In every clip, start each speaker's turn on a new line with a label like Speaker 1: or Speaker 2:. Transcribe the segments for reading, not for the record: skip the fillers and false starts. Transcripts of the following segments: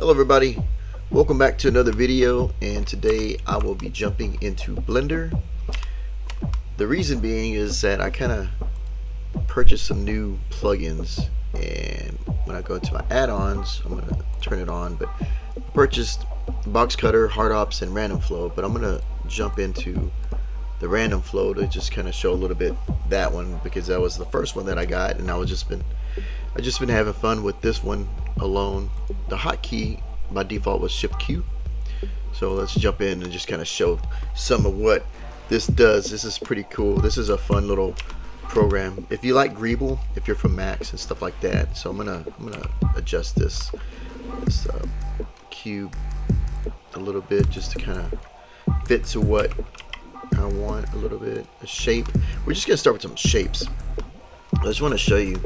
Speaker 1: Hello everybody, welcome back to another video, and today I will be jumping into Blender. The reason being is that I kind of purchased some new plugins, and when I go into my add-ons, I'm going to turn it on, but I purchased Box Cutter, Hard Ops, and Random Flow, but I'm going to jump into the Random Flow to just kind of show a little bit that one, because that was the first one that I got, and I've just been having fun with this one alone. The hotkey by default was Shift Q. So let's jump in and just kind of show some of what this does. This is pretty cool. This is a fun little program. If you like Greeble, if you're from Macs and stuff like that. So I'm gonna adjust this cube a little bit just to kind of fit to what I want a little bit. A shape. We're just gonna start with some shapes. I just want to show you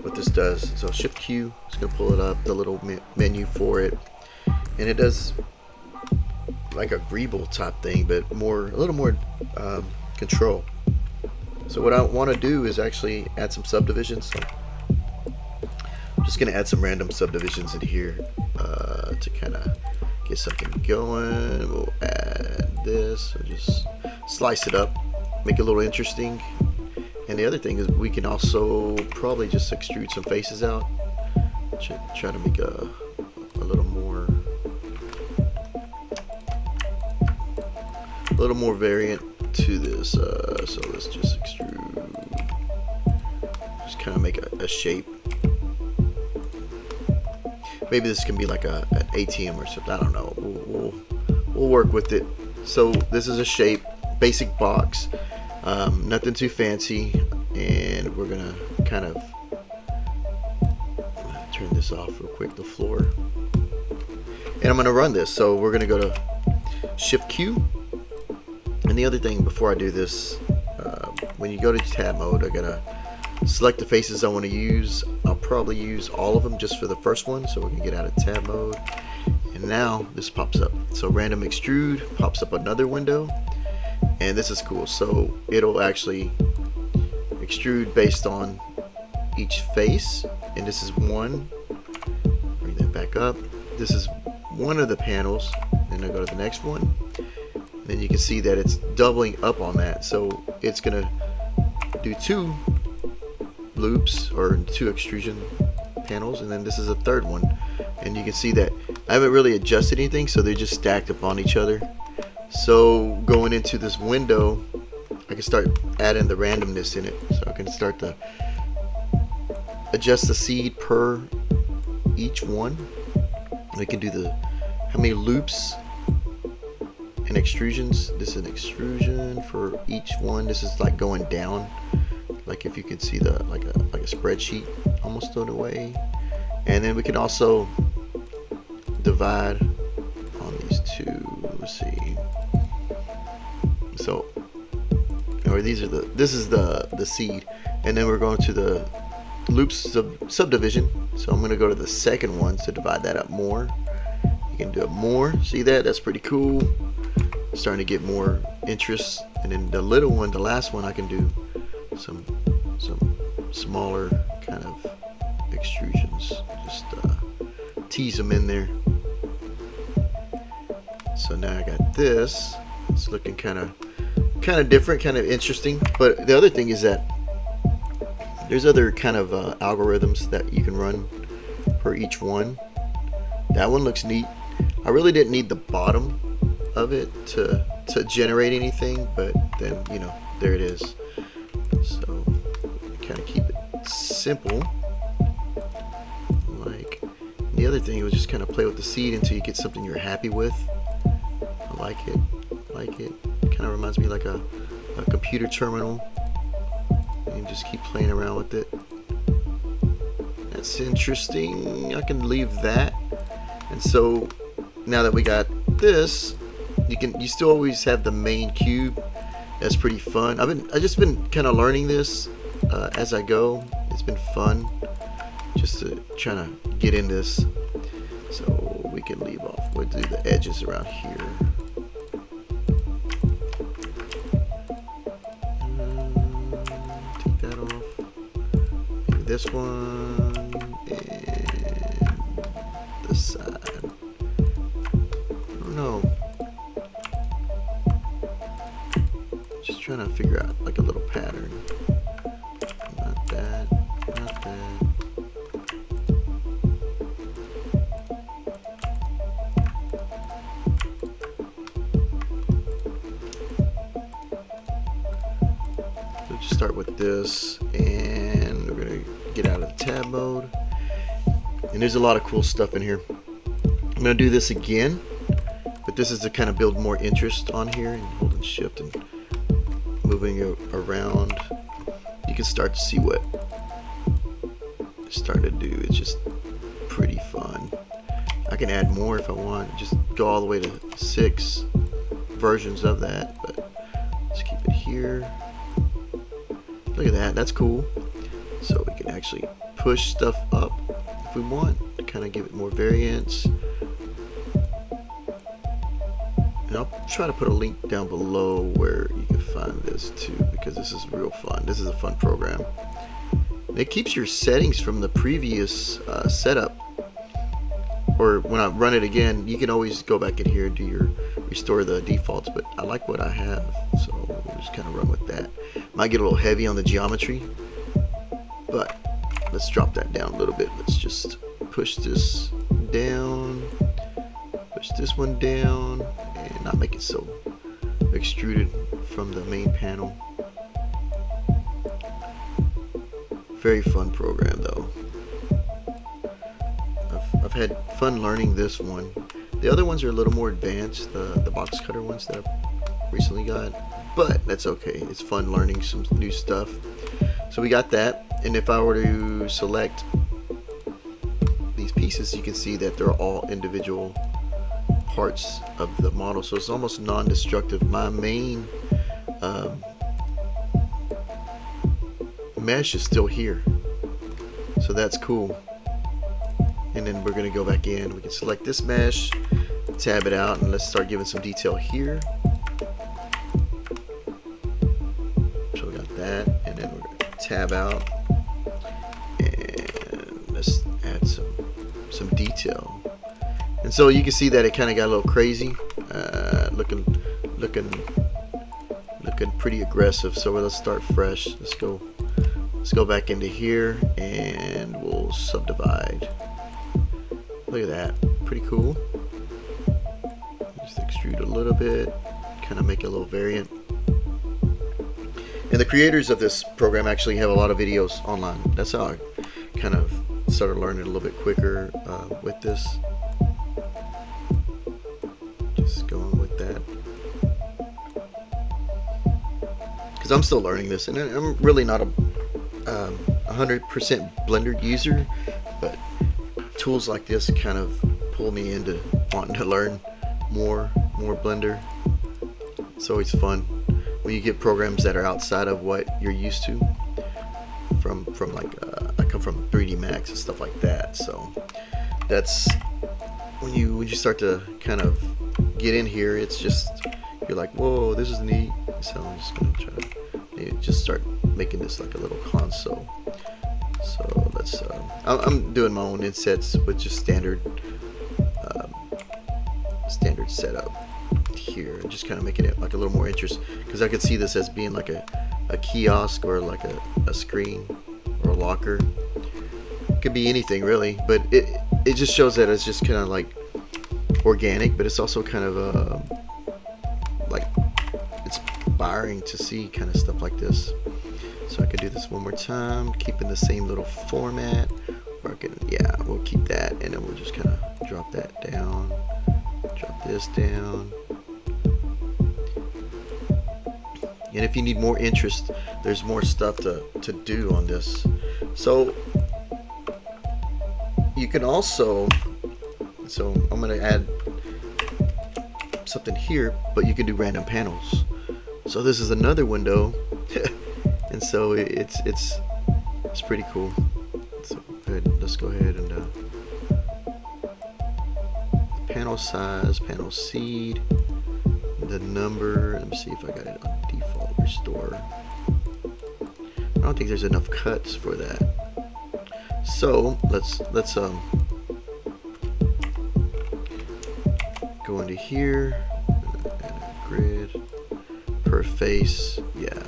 Speaker 1: what this does. So Shift Q is going to pull it up, the little menu for it, and it does like a Greeble type thing, but a little more control. So what I want to do is actually add some subdivisions. So I'm just going to add some random subdivisions in here to kind of get something going. We'll add this, so just slice it up, make it a little interesting. And the other thing is we can also probably just extrude some faces out. Try to make a little more variant to this. So let's just extrude. Just kind of make a shape. Maybe this can be like an ATM or something. I don't know. We'll work with it. So this is a shape, basic box. Nothing too fancy, and we're gonna kind of turn this off real quick, the floor, and I'm gonna run this. So we're gonna go to Shift Q, and the other thing before I do this, when you go to tab mode, I gotta select the faces I want to use. I'll probably use all of them just for the first one, so we can get out of tab mode. And now this pops up. So random extrude pops up another window. And this is cool, so it'll actually extrude based on each face, and this is one. Bring that back up. This is one of the panels. Then I go to the next one, and then you can see that it's doubling up on that, so it's gonna do two loops or two extrusion panels, and then this is a third one, and you can see that I haven't really adjusted anything, so they're just stacked upon each other. So going into this window, I can start adding the randomness in it. So I can start to adjust the seed per each one. We can do how many loops and extrusions. This is an extrusion for each one. This is like going down, like if you can see like a spreadsheet almost in a way. And then we can also divide on these two. Let's see. So, or this is the seed, and then we're going to the loops subdivision. So I'm going to go to the second one to divide that up more. You can do it more. See that? That's pretty cool. Starting to get more interest. And then the little one, the last one, I can do some smaller kind of extrusions. Just tease them in there. So now I got this. It's looking kind of different, kind of interesting. But the other thing is that there's other kind of algorithms that you can run per each one. That one looks neat. I really didn't need the bottom of it to generate anything, but then, you know, there it is. So kind of keep it simple. Like the other thing was just kind of play with the seed until you get something you're happy with. I like it. Kind of reminds me like a computer terminal, and just keep playing around with it. That's interesting. I can leave that. And so now that we got this, you still always have the main cube. That's pretty fun. I just been kind of learning this as I go. It's been fun just to try to get in this. So we can leave off. We'll do the edges around here. This one and this side. know. Just trying to figure out like a little pattern. Not that, not that. So just start with this, and we're gonna get out of the tab mode. And there's a lot of cool stuff in here. I'm gonna do this again, but this is to kind of build more interest on here, and holding shift and moving it around. You can start to see what it's starting to do. It's just pretty fun. I can add more if I want. Just go all the way to 6 versions of that, but let's keep it here. Look at that, that's cool. So we can actually push stuff up if we want to kind of give it more variance. And I'll try to put a link down below where you can find this too, because this is real fun. This is a fun program. And it keeps your settings from the previous setup. Or when I run it again, you can always go back in here and do your restore the defaults, but I like what I have, so we'll just kind of run with that. Might get a little heavy on the geometry, but let's drop that down a little bit. Let's just push this down, push this one down, and not make it so extruded from the main panel. Very fun program though. I've had fun learning this one. The other ones are a little more advanced, the box cutter ones that I've recently got, but that's okay. It's fun learning some new stuff. So we got that, and if I were to select these pieces, you can see that they're all individual parts of the model, so it's almost non-destructive. My main mesh is still here, so that's cool. And then we're going to go back in. We can select this mesh, tab it out, and let's start giving some detail here. So we got that, and then we're going to tab out, and let's add some detail. And so you can see that it kind of got a little crazy, looking pretty aggressive. So let's start fresh. Let's go back into here, and we'll subdivide. Look at that, pretty cool. Just extrude a little bit, kind of make it a little variant. And the creators of this program actually have a lot of videos online. That's how I kind of started learning a little bit quicker with this. Just going with that. Because I'm still learning this, and I'm really not a 100% Blender user, but tools like this kind of pull me into wanting to learn more Blender. It's always fun when you get programs that are outside of what you're used to. From like I come from 3D Max and stuff like that, so that's when you start to kind of get in here. It's just you're like, whoa, this is neat. So I'm just gonna try to just start making this like a little console. So let's I'm doing my own insets with just standard setup here, and just kind of making it like a little more interest, because I could see this as being like a kiosk or like a screen or a locker. It could be anything really, but it just shows that it's just kind of like organic, but it's also kind of like inspiring to see kind of stuff like this. So I could do this one more time, keeping the same little format. Or I can, yeah, we'll keep that, and then we'll just kind of drop that down, drop this down. And if you need more interest, there's more stuff to do on this. So you can also, so I'm going to add something here, but you can do random panels. So this is another window. And so it's pretty cool. So good. Let's go ahead and panel size, panel seed, the number. Let me see if I got it on default restore. I don't think there's enough cuts for that. So let's go into here, and a grid per face. Yeah,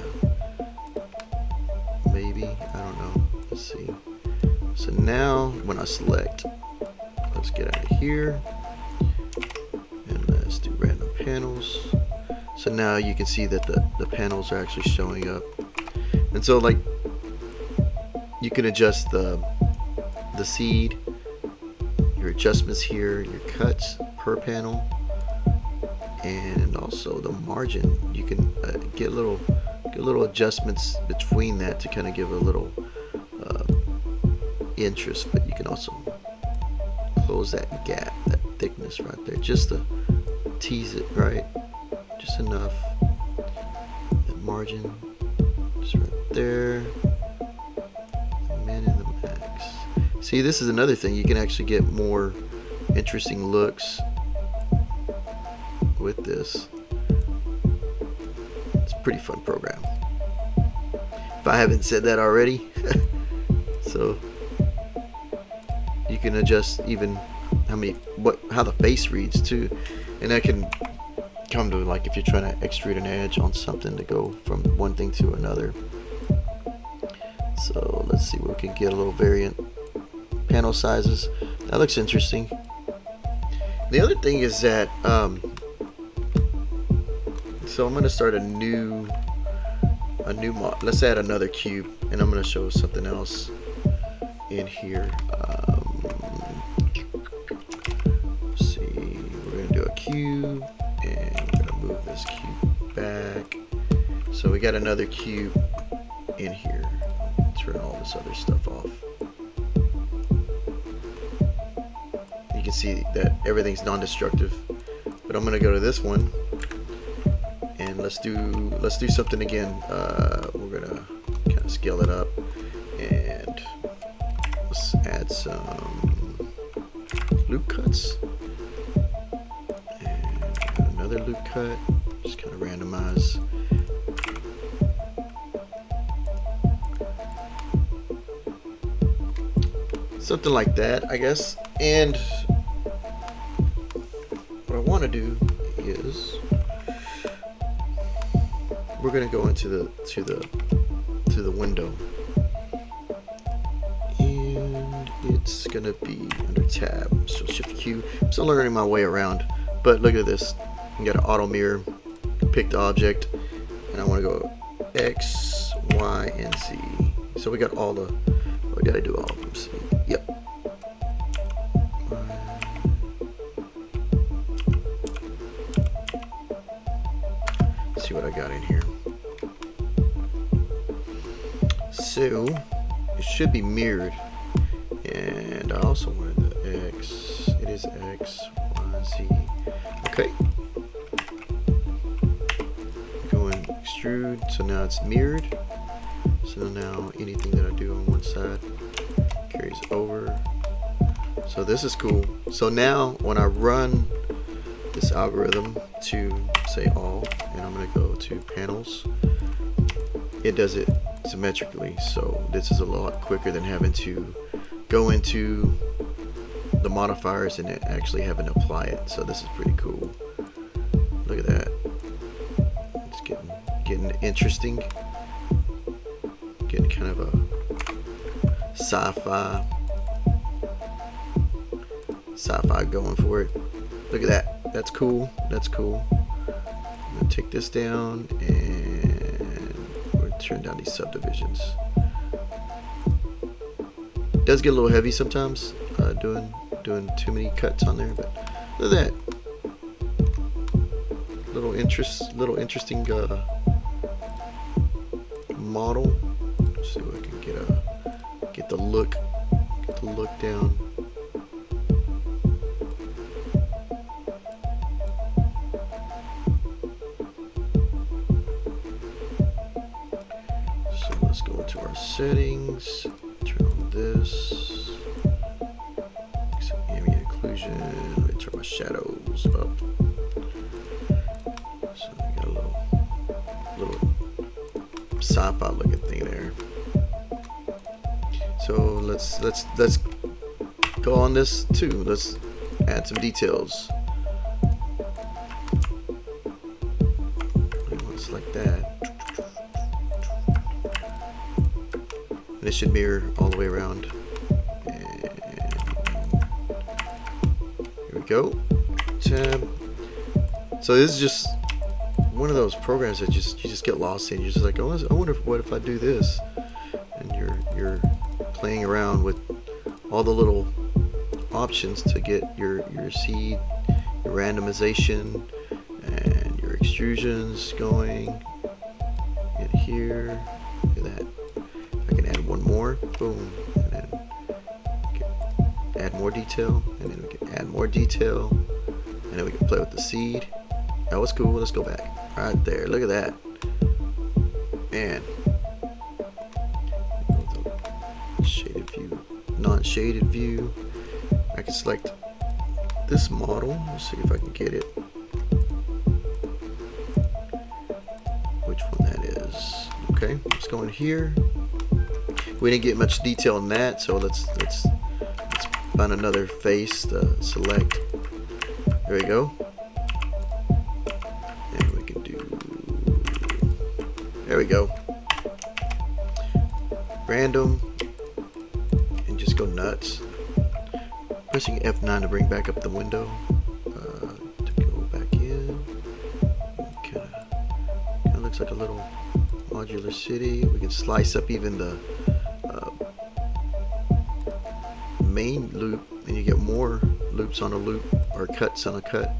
Speaker 1: maybe, I don't know. Let's see. So now when I select, let's get out of here and let's do random panels. So now you can see that the panels are actually showing up. And so like you can adjust the seed, your adjustments here, your cuts per panel, and also the margin. You can get little adjustments between that to kind of give a little interest, but you can also close that gap, that thickness right there, just to tease it, right? Just enough. That margin, just right there. Min and the max. See, this is another thing. You can actually get more interesting looks with this. It's a pretty fun program, if I haven't said that already. So you can adjust even how the face reads too, and that can come to, like, if you're trying to extrude an edge on something to go from one thing to another. So let's see what we can get. A little variant panel sizes. That looks interesting. The other thing is that so I'm going to start a new mod. Let's add another cube, and I'm going to show something else in here. Let's see, we're going to do a cube, and we're going to move this cube back. So we got another cube in here. Turn all this other stuff off. You can see that everything's non-destructive, but I'm going to go to this one. And let's do something again. We're gonna kind of scale it up, and let's add some loop cuts, and another loop cut. Just kind of randomize. Something like that, I guess. And what I want to do is, we're going to go into the window, and it's going to be under tab, so shift Q. I'm still learning my way around, but look at this. You got an auto mirror, pick the object, and I want to go X, Y, and Z. So we got all the, we got to do all of them. See? Yep. Let's see what I got in here. So it should be mirrored, and I also wanted the X. It is X, Y, Z. Okay. Going extrude, so now it's mirrored. So now anything that I do on one side carries over. So this is cool. So now when I run this algorithm to say all, and I'm going to go to panels, it does it symmetrically. So this is a lot quicker than having to go into the modifiers and actually having to apply it. So this is pretty cool. Look at that. It's getting interesting. Getting kind of a sci-fi going for it. Look at that. That's cool. That's cool. I'm gonna take this down, and we're gonna turn down these subdivisions. It does get a little heavy sometimes, doing too many cuts on there, but look at that. Little interesting model. Let's see if I can get the look down. So let's go into our settings, turn on this, some ambient occlusion, let me turn my shadows up. So I got a little sci-fi looking thing there. So let's go on this too. Let's add some details. and it should mirror all the way around. And here we go. Tab. So this is just one of those programs that you just get lost in. You're just like, oh, I wonder what if I do this, and you're playing around with all the little options to get your seed, your randomization, and your extrusions going. Get here, look at that. I can add one more, boom, and then add more detail, and then we can add more detail, and then we can play with the seed. That was cool. Let's go back. Right there. Look at that. Man. Shaded view, non-shaded view. I can select this model. Let's see if I can get it. Which one that is? Okay, let's go in here. We didn't get much detail in that, so let's find another face to select. There we go. And we can do. There we go. Random. Go nuts. Pressing F9 to bring back up the window. To go back in. Kind of looks like a little modular city. We can slice up even the main loop, and you get more loops on a loop or cuts on a cut.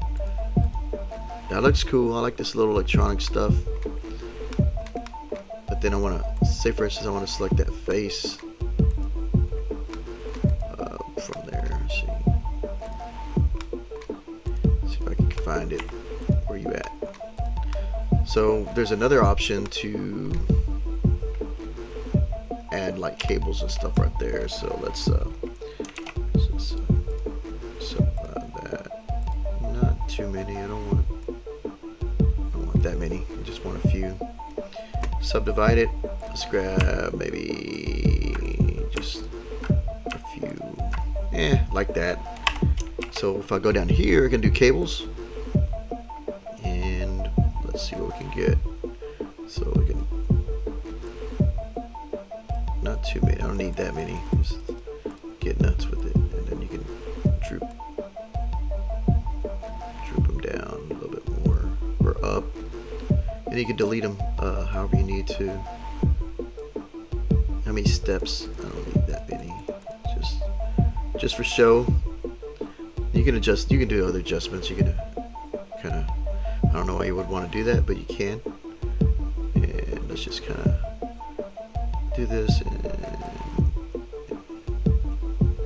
Speaker 1: That looks cool. I like this little electronic stuff. But then I want to say, for instance, I want to select that face. Find it. Where you at? So there's another option to add like cables and stuff right there. So let's subdivide that. Not too many. I don't want that many. I just want a few. Subdivide it. Let's grab maybe just a few. Like that. So if I go down here, I can do cables. See what we can get. So we can not too many. I don't need that many. Just get nuts with it, and then you can droop them down a little bit more or up, and you can delete them however you need to. How many steps? I don't need that many. Just for show. You can adjust. You can do other adjustments. You can kind of. I don't know why you would want to do that, but you can. And let's just kind of do this and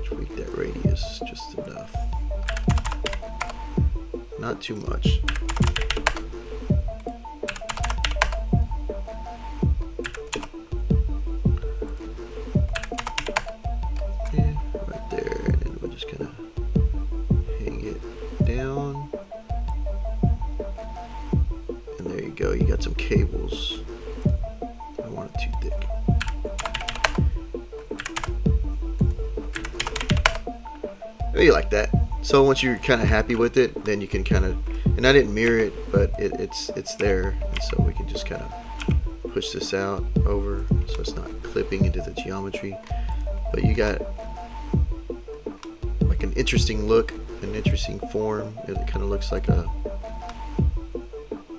Speaker 1: tweak that radius just enough. Not too much. Yeah, right there. And then we'll just kind of hang it down. There you go, you got some cables. I don't want it too thick. Oh, you like that. So once you're kind of happy with it, then you can kind of, and I didn't mirror it, but it's there. And so we can just kind of push this out over so it's not clipping into the geometry. But you got like an interesting look, an interesting form. It kind of looks like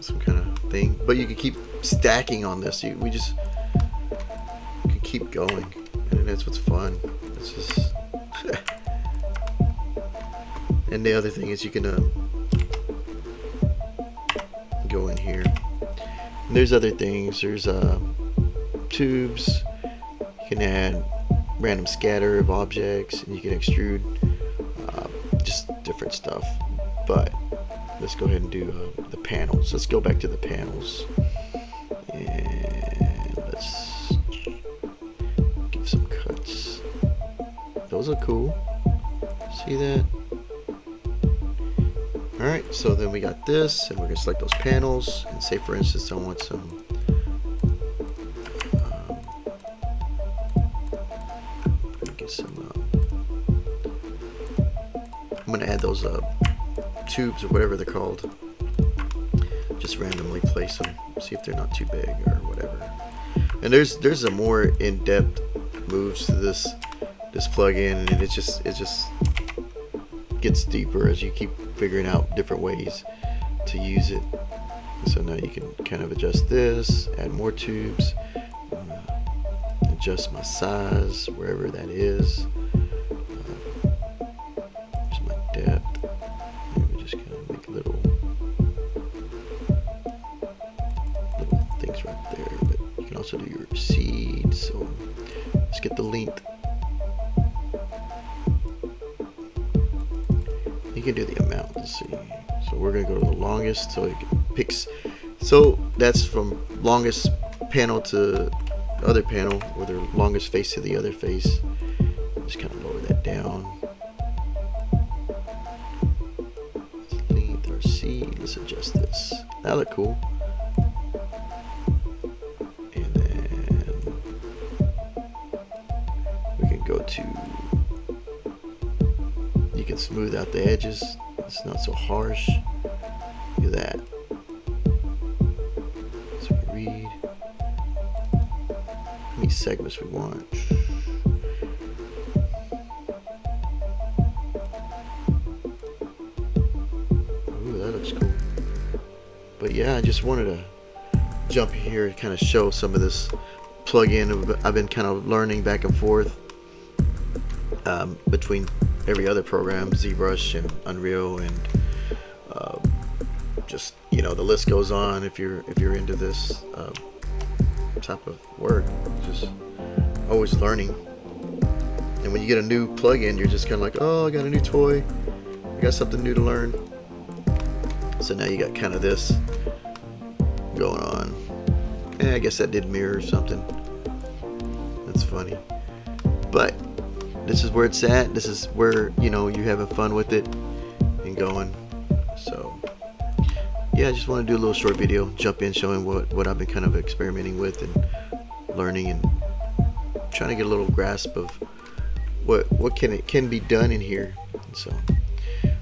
Speaker 1: some kind of thing, but you can keep stacking on this. We just can keep going, and that's what's fun. It's just and the other thing is you can go in here. And there's other things. There's tubes. You can add random scatter of objects, and you can extrude just different stuff. But let's go ahead and do the panels. Let's go back to the panels, and let's give some cuts. Those are cool. See that? Alright, so then we got this, and we're going to select those panels, and say for instance I want some I'm going to add those tubes or whatever they're called. Just randomly place them, see if they're not too big or whatever. And there's a more in-depth moves to this plugin, and it just gets deeper as you keep figuring out different ways to use it. So now you can kind of adjust this, add more tubes, adjust my size wherever that is, just my depth. Maybe just kind of make little things right there, but you can also do your seed. So let's get the length. You can do the amount. Let's see. So we're gonna go to the longest, so it picks. So that's from longest panel to other panel, or the longest face to the other face. Just kind of lower that down. Let's length our seed. Let's adjust this. That look cool. And then we can go to. You can smooth out the edges. It's not so harsh. Look at that. So we read how many segments we want. Ooh, that looks cool. But yeah, I just wanted to jump here and kind of show some of this plugin. I've been kind of learning back and forth between every other program, ZBrush and Unreal, and just, you know, the list goes on. If you're into this type of work, just always learning. And when you get a new plugin, you're just kind of like, oh, I got a new toy, I got something new to learn. So now you got kind of this going on. I guess that did mirror something. That's funny. But this is where it's at. This is where, you know, you're having fun with it and going. So yeah, I just want to do a little short video, jump in showing what I've been kind of experimenting with and learning, and trying to get a little grasp of what can be done in here. So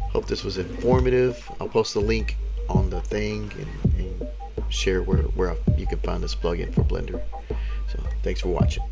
Speaker 1: hope this was informative. I'll post the link on the thing and share where you can find this plugin for Blender. So thanks for watching.